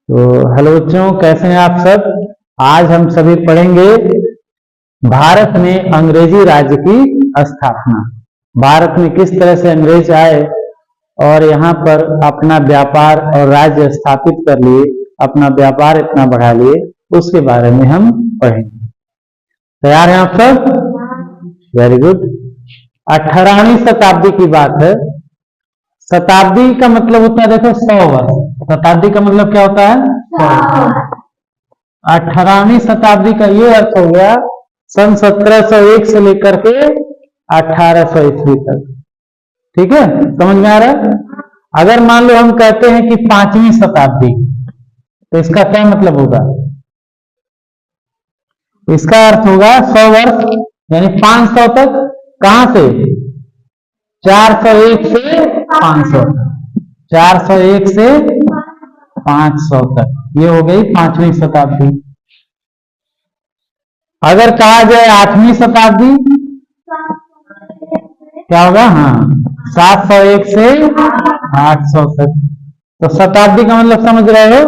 तो हेलो बच्चों, कैसे हैं आप सब। आज हम सभी पढ़ेंगे भारत में अंग्रेजी राज्य की स्थापना। भारत में किस तरह से अंग्रेज आए और यहाँ पर अपना व्यापार और राज्य स्थापित कर लिए, अपना व्यापार इतना बढ़ा लिए, उसके बारे में हम पढ़ेंगे। तैयार हैं आप सब? Very good. 18वीं शताब्दी की बात है। शताब्दी का मतलब होता है, देखो, 100 वर्ष। शताब्दी का मतलब क्या होता है? 100। 18वीं शताब्दी का ये अर्थ हो गया सन 1701 से लेकर के 1800 ईस्वी तक। ठीक है, समझ में आ रहा है? अगर मान लो हम कहते हैं कि 5वीं शताब्दी, तो इसका क्या मतलब होगा? इसका अर्थ होगा 100 वर्ष, यानी 500 तक। कहां से? 401 से 500 तक। 401 से 500 तक, ये हो गई 5वीं शताब्दी। अगर कहा जाए 8वीं शताब्दी, क्या होगा? हाँ, 701 से 800 तक। तो शताब्दी का मतलब समझ रहे हो?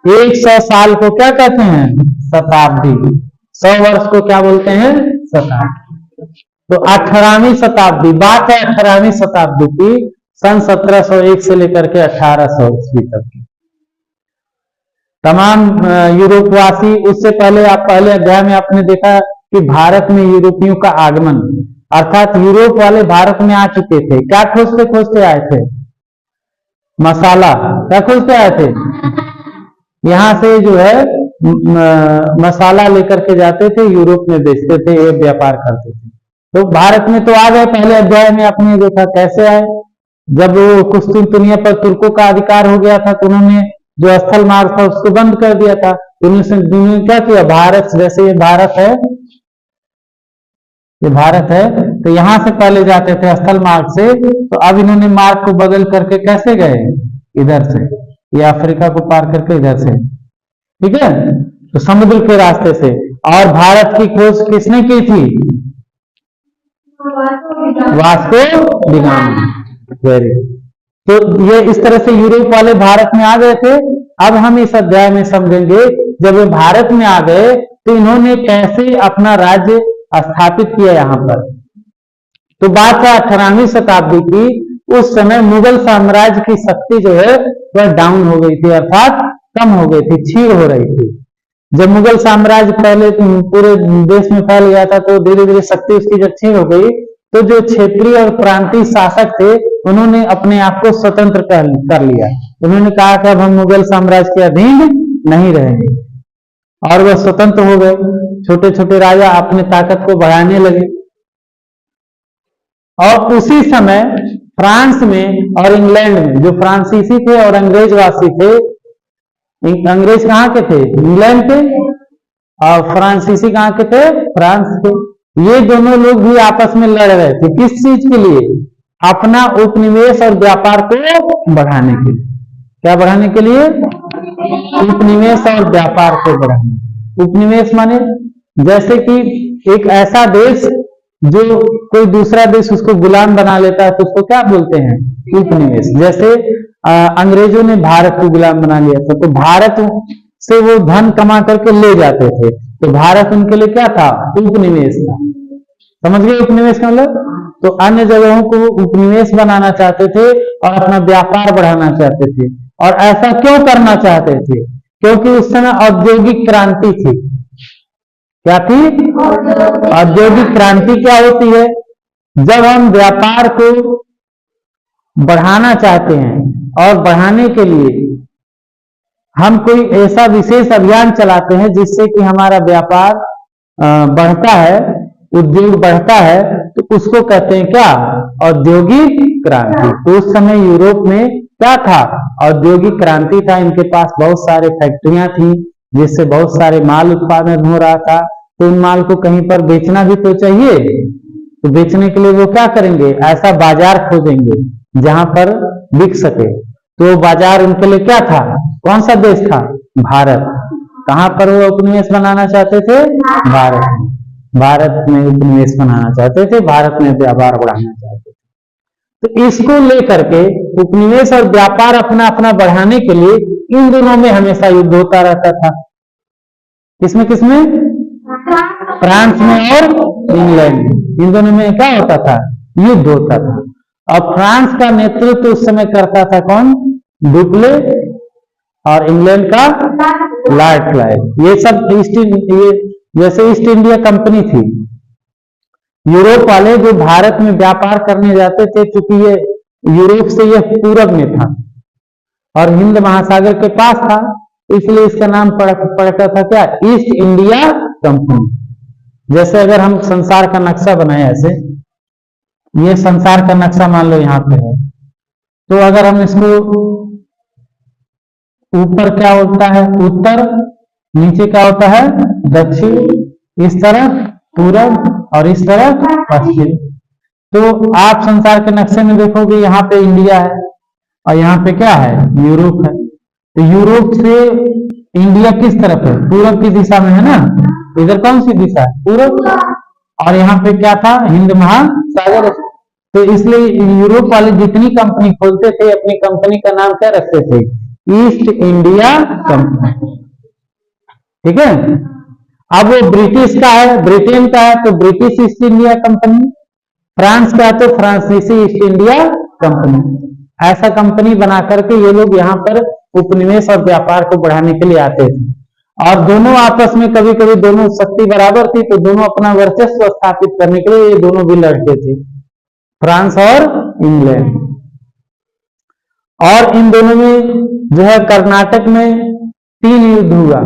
100 साल को क्या कहते हैं? शताब्दी। 100 वर्ष को क्या बोलते हैं? शताब्दी। तो 18वीं शताब्दी, बात है 18वीं शताब्दी की, सन 1701 से लेकर के 1800 ईस्वी तक की। तमाम यूरोपवासी, उससे पहले पहले अध्याय में आपने देखा कि भारत में यूरोपियों का आगमन, अर्थात यूरोप वाले भारत में आ चुके थे। क्या खोजते खोजते आए थे? मसाला। क्या खोजते आए थे? यहां से जो है मसाला लेकर के जाते थे, यूरोप में बेचते थे, ये व्यापार करते थे। तो भारत में तो आ गए। पहले अध्याय में आपने देखा कैसे आए। जब वो कुस्तुनतुनिया पर तुर्कों का अधिकार हो गया था, तो उन्होंने जो स्थल मार्ग था उसको बंद कर दिया था। उन्होंने क्या किया? भारत, जैसे ये भारत है, ये भारत है, तो यहां से पहले जाते थे स्थल मार्ग से, तो अब इन्होंने मार्ग को बदल करके कैसे गए? इधर से, ये अफ्रीका को पार करके इधर से। ठीक है, तो समुद्र के रास्ते से। और भारत की खोज किसने की थी? Vasco D gamma. वेरी। तो ये इस तरह से यूरोप वाले भारत में आ गए थे। अब हम इस अध्याय में समझेंगे, जब ये भारत में आ गए तो इन्होंने कैसे अपना राज्य स्थापित किया यहाँ पर। तो बात है 18वीं शताब्दी की। उस समय मुगल साम्राज्य की शक्ति जो है वह डाउन हो गई थी, अर्थात कम हो गई थी, क्षीण हो रही थी। जब मुगल साम्राज्य पहले पूरे देश में फैल गया था, तो धीरे धीरे शक्ति उसकी जब क्षीण हो गई, तो जो क्षेत्रीय और प्रांतीय शासक थे, उन्होंने अपने आप को स्वतंत्र कर लिया। उन्होंने कहा कि अब हम मुगल साम्राज्य के अधीन नहीं रहेंगे, और वह स्वतंत्र हो गए। छोटे छोटे राजा अपने ताकत को बढ़ाने लगे। और उसी समय फ्रांस में और इंग्लैंड में जो फ्रांसीसी थे और अंग्रेजवासी थे, अंग्रेज कहाँ के थे? इंग्लैंड के। और फ्रांसीसी कहाँ के थे? फ्रांस के। ये दोनों लोग भी आपस में लड़ रहे थे। किस चीज के लिए? अपना उपनिवेश और व्यापार को बढ़ाने के लिए। क्या बढ़ाने के लिए? उपनिवेश और व्यापार को बढ़ाने। उपनिवेश माने जैसे कि एक ऐसा देश जो कोई दूसरा देश उसको गुलाम बना लेता है, तो उसको क्या बोलते हैं? उपनिवेश। जैसे अंग्रेजों ने भारत को गुलाम बना लिया था, तो भारत से वो धन कमा करके ले जाते थे, तो भारत उनके लिए क्या था? उपनिवेश था। समझ गए उपनिवेश का मतलब? तो अन्य जगहों को उपनिवेश बनाना चाहते थे और अपना व्यापार बढ़ाना चाहते थे। और ऐसा क्यों करना चाहते थे? क्योंकि उस समय औद्योगिक क्रांति थी। क्या थी? औद्योगिक क्रांति क्या होती है? जब हम व्यापार को बढ़ाना चाहते हैं और बढ़ाने के लिए हम कोई ऐसा विशेष अभियान चलाते हैं जिससे कि हमारा व्यापार बढ़ता है, उद्योग बढ़ता है, तो उसको कहते हैं क्या? औद्योगिक क्रांति। तो उस समय यूरोप में क्या था? औद्योगिक क्रांति था। इनके पास बहुत सारे फैक्ट्रियां थी, जिससे बहुत सारे माल उत्पादन हो रहा था। तो उन माल को कहीं पर बेचना भी तो चाहिए। तो बेचने के लिए वो क्या करेंगे? ऐसा बाजार खोजेंगे जहां पर बिक सके। तो बाजार उनके लिए क्या था? कौन सा देश था? भारत। कहां पर वो उपनिवेश बनाना चाहते थे? भारत में। भारत में उपनिवेश बनाना चाहते थे, भारत में व्यापार बढ़ाना चाहते थे। तो इसको लेकर के उपनिवेश और व्यापार अपना अपना बढ़ाने के लिए इन दोनों में हमेशा युद्ध होता रहता था। किसमें किसमें? फ्रांस में और इंग्लैंड में। इन दोनों में क्या होता था? युद्ध होता था। और फ्रांस का नेतृत्व उस समय करता था कौन? डुप्ले, और इंग्लैंड का लॉर्ड क्लाइव। ये सब ये जैसे ईस्ट इंडिया कंपनी थी, यूरोप वाले जो भारत में व्यापार करने जाते थे, क्योंकि ये यूरोप से ये पूरब में था और हिंद महासागर के पास था, इसलिए इसका नाम पड़ता था क्या? East India company. जैसे अगर हम संसार का नक्शा बनाए ऐसे, ये संसार का नक्शा मान लो यहाँ पे है, तो अगर हम इसको ऊपर क्या होता है? उत्तर, नीचे क्या होता है? दक्षिण, इस तरफ पूरब और इस तरफ पश्चिम। तो आप संसार के नक्शे में देखोगे यहाँ पे इंडिया है और यहाँ पे क्या है? यूरोप है। तो यूरोप से इंडिया किस तरफ है? पूरब की दिशा में है ना। इधर कौन सी दिशा है? पूरब। और यहाँ पे क्या था? हिंद महासागर। तो इसलिए यूरोप वाले जितनी कंपनी खोलते थे, अपनी कंपनी का नाम क्या रखते थे? East India company. ठीक है। अब वो ब्रिटिश का है, ब्रिटेन का है, तो British east India company. France का है तो फ्रांसीसी ईस्ट इंडिया कंपनी। ऐसा कंपनी बना करके ये लोग यहाँ पर उपनिवेश और व्यापार को बढ़ाने के लिए आते थे। और दोनों आपस में कभी कभी दोनों शक्ति बराबर थी, तो दोनों अपना वर्चस्व स्थापित करने के लिए ये दोनों भी लड़ते थे, फ्रांस और इंग्लैंड। और इन दोनों में जो है कर्नाटक में 3 युद्ध हुआ।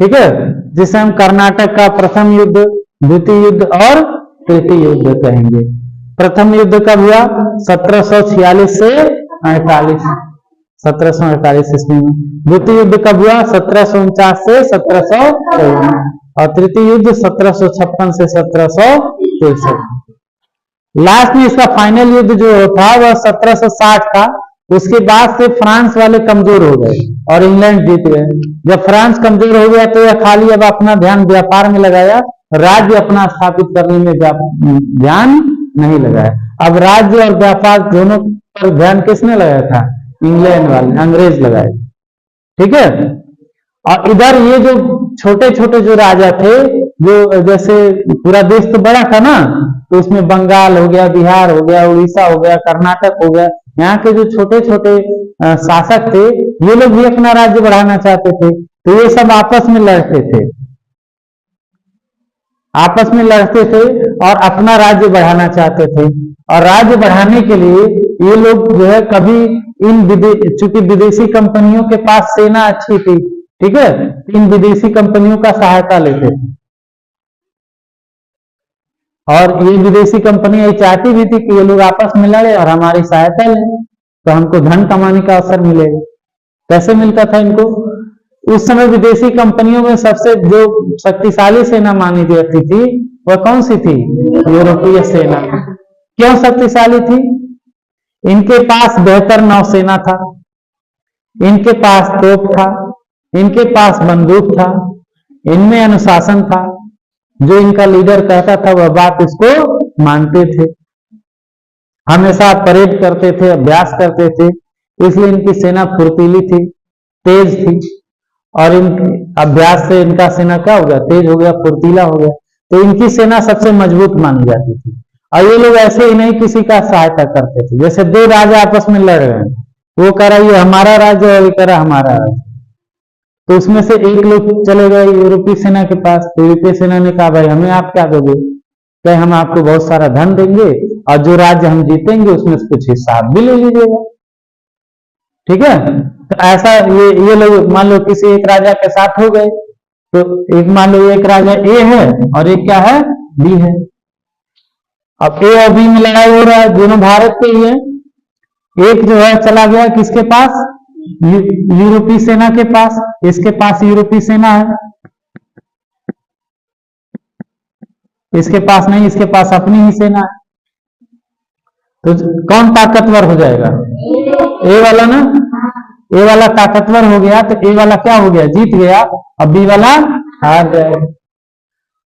ठीक है, जिसे हम कर्नाटक का प्रथम युद्ध, द्वितीय युद्ध और तृतीय युद्ध कहेंगे। प्रथम युद्ध कब हुआ? 1746 से 48, 1748 ईस्वी में। द्वितीय युद्ध कब हुआ? 1749 से 1753। और तृतीय युद्ध 1756 से 1763। लास्ट में इसका फाइनल युद्ध जो था वह 1760 था। उसके बाद से फ्रांस वाले कमजोर हो गए और इंग्लैंड जीत गए। जब फ्रांस कमजोर हो गया तो यह खाली अब अपना ध्यान व्यापार में लगाया, राज्य अपना स्थापित करने में ध्यान नहीं लगाया। अब राज्य और व्यापार दोनों पर ध्यान किसने लगाया था? इंग्लैंड वाले, अंग्रेज लगाए। ठीक है। और इधर ये जो छोटे छोटे जो राजा थे, जो जैसे पूरा देश तो बड़ा था ना, तो उसमें बंगाल हो गया, बिहार हो गया, उड़ीसा हो गया, कर्नाटक हो गया, यहाँ के जो छोटे छोटे शासक थे, ये लोग भी अपना राज्य बढ़ाना चाहते थे। तो ये सब आपस में लड़ते थे, आपस में लड़ते थे और अपना राज्य बढ़ाना चाहते थे। और राज्य बढ़ाने के लिए ये लोग जो है कभी चूंकि विदेशी कंपनियों के पास सेना अच्छी थी, ठीक है, इन विदेशी कंपनियों का सहायता लेते थे। और ये विदेशी कंपनी ये चाहती भी थी कि ये लोग आपस में लड़े और हमारी सहायता लें, तो हमको धन कमाने का अवसर मिलेगा। कैसे मिलता था इनको? उस समय विदेशी कंपनियों में सबसे जो शक्तिशाली सेना मानी जाती थी वह कौन सी थी? यूरोपीय सेना। क्यों शक्तिशाली थी? इनके पास बेहतर नौसेना था, इनके पास तोप था, इनके पास बंदूक था, इनमें अनुशासन था। जो इनका लीडर कहता था वह बात इसको मानते थे, हमेशा परेड करते थे, अभ्यास करते थे। इसलिए इनकी सेना फुर्तीली थी, तेज थी। और इन अभ्यास से इनका सेना क्या हो गया? तेज हो गया, फुर्तीला हो गया। तो इनकी सेना सबसे मजबूत मानी जाती थी। और ये लोग ऐसे ही नहीं किसी का सहायता करते थे। जैसे दो राजा आपस में लड़ रहे हैं, वो कह रहा ये हमारा राज्य है, वो कह रहा हमारा राज्य, तो उसमें से एक लोग चले गए यूरोपीय सेना के पास। तो यूरोपीय सेना ने कहा भाई हमें आप क्या दोगे? क्या हम आपको बहुत सारा धन देंगे और जो राज्य हम जीतेंगे उसमें से कुछ हिस्सा आप भी ले लीजिएगा। ठीक है। तो ऐसा ये लोग मान लो किसी एक राजा के साथ हो गए, तो एक मान लो एक राजा ए है और एक क्या है? बी है। अब ए और बी में लड़ाई हो रहा है, दोनों भारत के ही है। एक जो है चला गया किसके पास? यूरोपीय सेना के पास। इसके पास यूरोपीय सेना है, इसके पास नहीं, इसके पास अपनी ही सेना है। तो कौन ताकतवर हो जाएगा? ए वाला ना। ए वाला ताकतवर हो गया तो ए वाला क्या हो गया? जीत गया। अब बी वाला हार जाएगा।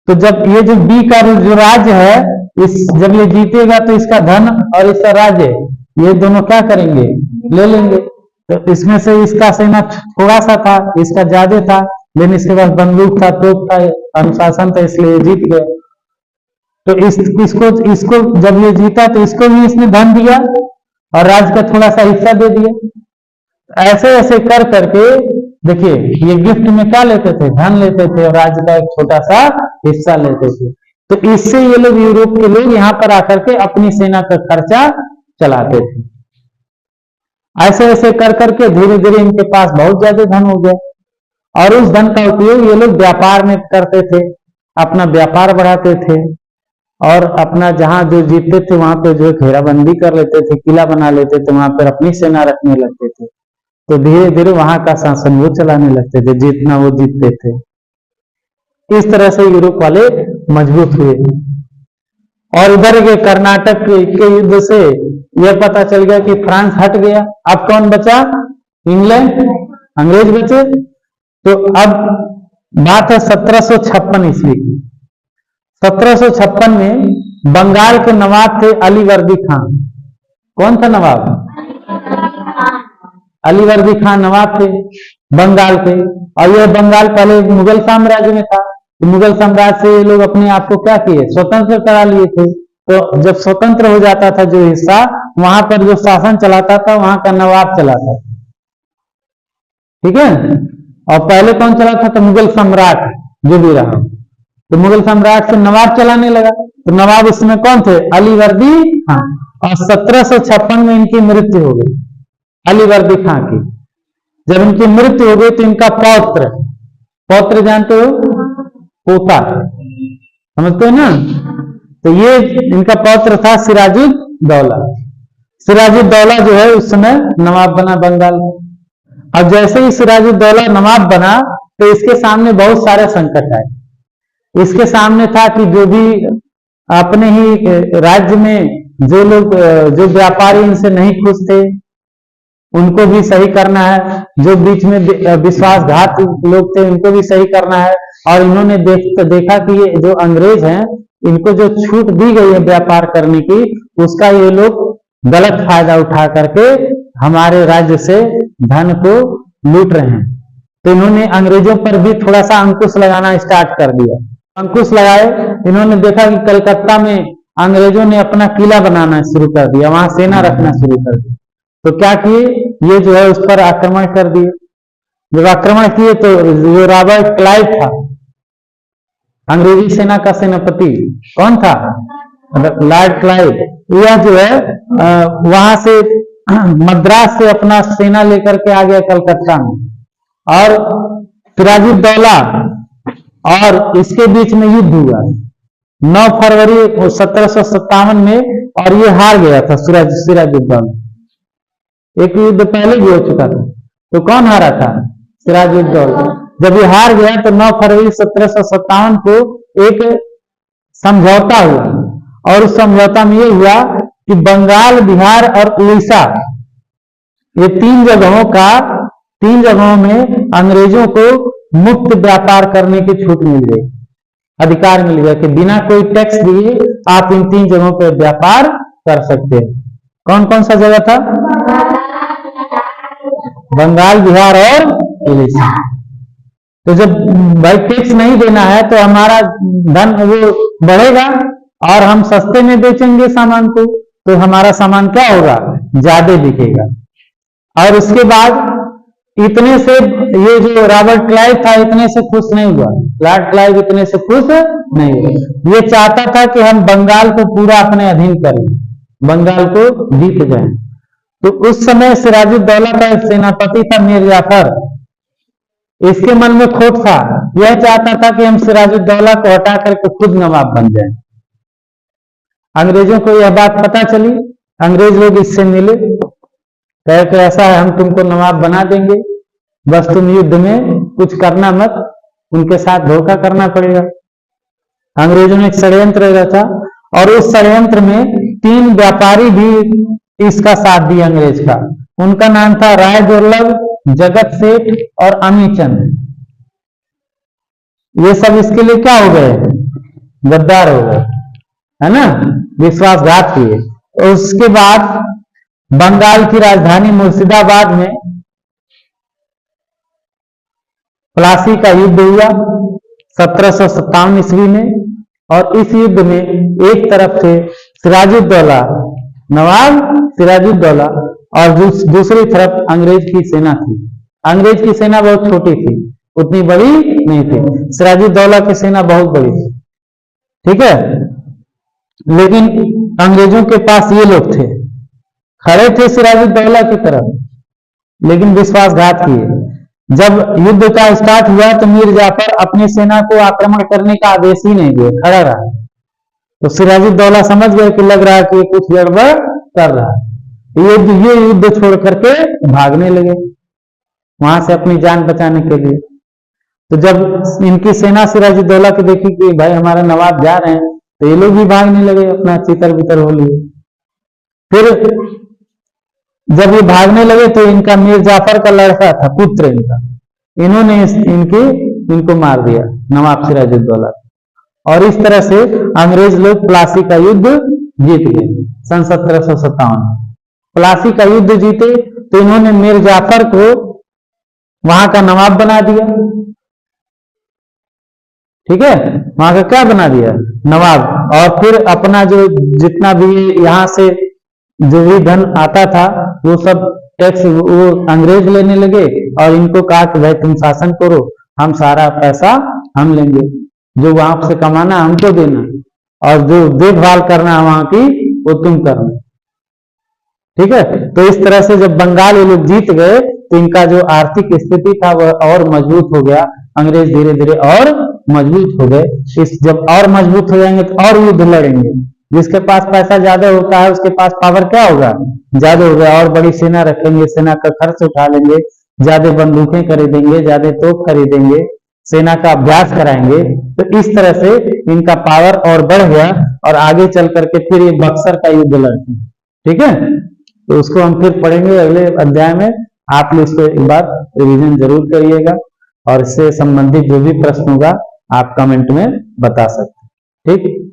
तो जब ये जो बी का जो राज्य है इस जब ये जीतेगा तो इसका धन और इसका राज्य ये दोनों क्या करेंगे, ले लेंगे। तो इसमें से इसका सेना थोड़ा सा था, इसका ज्यादा था, लेकिन इसके पास बंदूक था, तोप था, अनुशासन था, इसलिए जीत गया। तो इसको जब ये जीता तो इसको भी इसने धन दिया और राज्य का थोड़ा सा हिस्सा दे दिया। ऐसे ऐसे कर करके देखिए, ये गिफ्ट में क्या लेते थे, धन लेते थे और राज्य का एक छोटा सा हिस्सा लेते थे। तो इससे ये लोग, यूरोप के लोग यहाँ पर आकर के अपनी सेना का खर्चा चलाते थे। ऐसे ऐसे कर करके धीरे धीरे इनके पास बहुत ज्यादा धन हो गया और उस धन का उपयोग ये लोग व्यापार में करते थे, अपना व्यापार बढ़ाते थे और अपना जहां जो जीतते थे वहां पे जो घेराबंदी कर लेते थे, किला बना लेते थे, वहां पर अपनी सेना रखने लगते थे। तो धीरे धीरे वहां का शासन वो चलाने लगते थे, जितना वो जीतते थे। इस तरह से यूरोप वाले मजबूत हुए। और इधर के कर्नाटक के युद्ध से यह पता चल गया कि फ्रांस हट गया। अब कौन बचा, इंग्लैंड, अंग्रेज बचे। तो अब बात है 1756 ईस्वी की। 1756 में बंगाल के नवाब थे अलीवर्दी खान। कौन था नवाब, अलीवर्दी खान नवाब थे बंगाल के। और यह बंगाल पहले मुगल साम्राज्य में था। मुगल साम्राज्य से ये लोग अपने आप को क्या किए, स्वतंत्र करा लिए थे। तो जब स्वतंत्र हो जाता था जो हिस्सा, वहां पर जो शासन चलाता था वहां का नवाब चलाता था, ठीक है। और पहले कौन चलाता था, मुगल सम्राट जो भी रहा। तो मुगल सम्राट से नवाब चलाने लगा। तो नवाब इसमें कौन थे, अलीवर्दी खान। और 1756 में इनकी मृत्यु हो गई, अलीवर्दी खान की। जब इनकी मृत्यु हो गई तो इनका पौत्र, पौत्र जानते हो, पोता, समझते हो ना। तो ये इनका पौत्र था सिराजुद्दौला। सिराजुद्दौला जो है उस समय नवाब बना बंगाल में। अब जैसे ही सिराजुद्दौला नवाब बना तो इसके सामने बहुत सारे संकट आए। इसके सामने था कि जो भी अपने ही राज्य में जो लोग, जो व्यापारी इनसे नहीं खुश थे उनको भी सही करना है, जो बीच में विश्वासघात लोग थे उनको भी सही करना है। और इन्होंने देखा कि ये जो अंग्रेज हैं इनको जो छूट दी गई है व्यापार करने की, उसका ये लोग गलत फायदा उठा करके हमारे राज्य से धन को लूट रहे हैं। तो इन्होंने अंग्रेजों पर भी थोड़ा सा अंकुश लगाना स्टार्ट कर दिया। अंकुश लगाए, इन्होंने देखा कि कलकत्ता में अंग्रेजों ने अपना किला बनाना शुरू कर दिया, वहां सेना रखना शुरू कर दिया। तो क्या किए, ये जो है उस पर आक्रमण कर दिए। जब आक्रमण किए तो जो रॉबर्ट क्लाइव था, अंग्रेजी सेना का सेनापति, कौन था, लॉर्ड क्लाइव, यह जो है वहां से मद्रास से अपना सेना लेकर के आ गया कलकत्ता में। और सिराजुद्दौला और इसके बीच में युद्ध हुआ 9 फरवरी 1757 में, और ये हार गया था सिराजुद्दौला। एक युद्ध पहले भी हो चुका था, तो कौन हारा था, सिराजुद्दौला। जब ये हार गया तो 9 फरवरी 1757 को एक समझौता हुआ, और उस समझौता में ये हुआ कि बंगाल, बिहार और उड़ीसा, ये 3 जगहों में अंग्रेजों को मुक्त व्यापार करने की छूट मिल गई, अधिकार मिल गया कि बिना कोई टैक्स दिए आप इन 3 जगहों पर व्यापार कर सकते हैं। कौन कौन सा जगह था, बंगाल, बिहार और उड़ीसा। तो जब भाई टैक्स नहीं देना है तो हमारा धन वो बढ़ेगा और हम सस्ते में बेचेंगे सामान को, तो हमारा सामान क्या होगा, ज्यादा बिकेगा। और उसके बाद इतने से ये जो रॉबर्ट क्लाइव था इतने से खुश नहीं हुआ, लॉर्ड क्लाइव इतने से खुश नहीं हुआ। ये चाहता था कि हम बंगाल को पूरा अपने अधीन कर लें, बंगाल को जीत जाए। तो उस समय सिराजुद्दौला का एक सेनापति था मीर जाफर, इसके मन में खोट था, यह चाहता था कि हम सिराजुद्दौला को हटा करके खुद नवाब बन जाएं। अंग्रेजों को यह बात पता चली, अंग्रेज लोग इससे मिले, कहे कि ऐसा है हम तुमको नवाब बना देंगे, बस तुम युद्ध में कुछ करना मत, उनके साथ धोखा करना पड़ेगा। अंग्रेजों ने एक षड्यंत्र रचा और उस षड्यंत्र में 3 व्यापारी भी इसका साथ दिया अंग्रेज का। उनका नाम था राय दुर्लभ, जगत सेठ और अमीचंद। ये सब इसके लिए क्या हो गए, गद्दार हो गए। है ना, विश्वासघात किए। उसके बाद बंगाल की राजधानी मुर्शिदाबाद में प्लासी का युद्ध हुआ 1757 ईस्वी में, और इस युद्ध में एक तरफ से सिराजुद्दौला, नवाब सिराजुद्दौला, और दूसरी तरफ अंग्रेज की सेना थी। अंग्रेज की सेना बहुत छोटी थी, उतनी बड़ी नहीं थी, सिराजुद्दौला की सेना बहुत बड़ी थी, ठीक है। लेकिन अंग्रेजों के पास ये लोग थे, खड़े थे सिराजुद्दौला की तरफ, लेकिन विश्वासघात किए। जब युद्ध का स्टार्ट हुआ तो मीर जाफर अपनी सेना को आक्रमण करने का आदेश ही नहीं दिया, खड़ा रहा। तो सिराजुद्दौला समझ गए कि लग रहा है कि कुछ गड़बड़ कर रहा है, ये युद्ध छोड़ करके भागने लगे वहां से अपनी जान बचाने के लिए। तो जब इनकी सेना सिराजुद्दौला की देखी कि भाई हमारा नवाब जा रहे हैं, तो ये लोग भी भागने लगे, अपना चितर बितर हो लिए। फिर जब ये भागने लगे तो इनका मीर जाफर का लड़का था, पुत्र इनका, इन्होंने इनको मार दिया, नवाब सिराजुद्दौला। और इस तरह से अंग्रेज लोग प्लासी का युद्ध जीत गए सन 1757 में। प्लासी का युद्ध जीते तो इन्होंने मीर जाफर को वहां का नवाब बना दिया, ठीक है, वहां का क्या बना दिया, नवाब। और फिर अपना जो जितना भी यहां से जो भी धन आता था वो सब टैक्स वो अंग्रेज लेने लगे, और इनको कहा कि भाई तुम शासन करो, हम सारा पैसा हम लेंगे, जो वहां से कमाना हमको देना, और जो देखभाल करना वहां की वो तुम करना, ठीक है। तो इस तरह से जब बंगाल ये लोग जीत गए तो इनका जो आर्थिक स्थिति था वह और मजबूत हो गया, अंग्रेज धीरे धीरे और मजबूत हो गए। इस जब और मजबूत हो जाएंगे तो और युद्ध लड़ेंगे, जिसके पास पैसा ज्यादा होता है उसके पास पावर क्या होगा, ज्यादा होगा, और बड़ी सेना रखेंगे, सेना का खर्च उठा लेंगे, ज्यादा बंदूकें खरीदेंगे, ज्यादा तोप खरीदेंगे, सेना का अभ्यास कराएंगे। तो इस तरह से इनका पावर और बढ़ गया, और आगे चल करके फिर ये बक्सर का युद्ध लड़ते हैं, ठीक है। तो उसको हम फिर पढ़ेंगे अगले अध्याय में। आप लोग इसको एक बार रिवीजन जरूर करिएगा, और इससे संबंधित जो भी प्रश्न होगा आप कमेंट में बता सकते हैं, ठीक।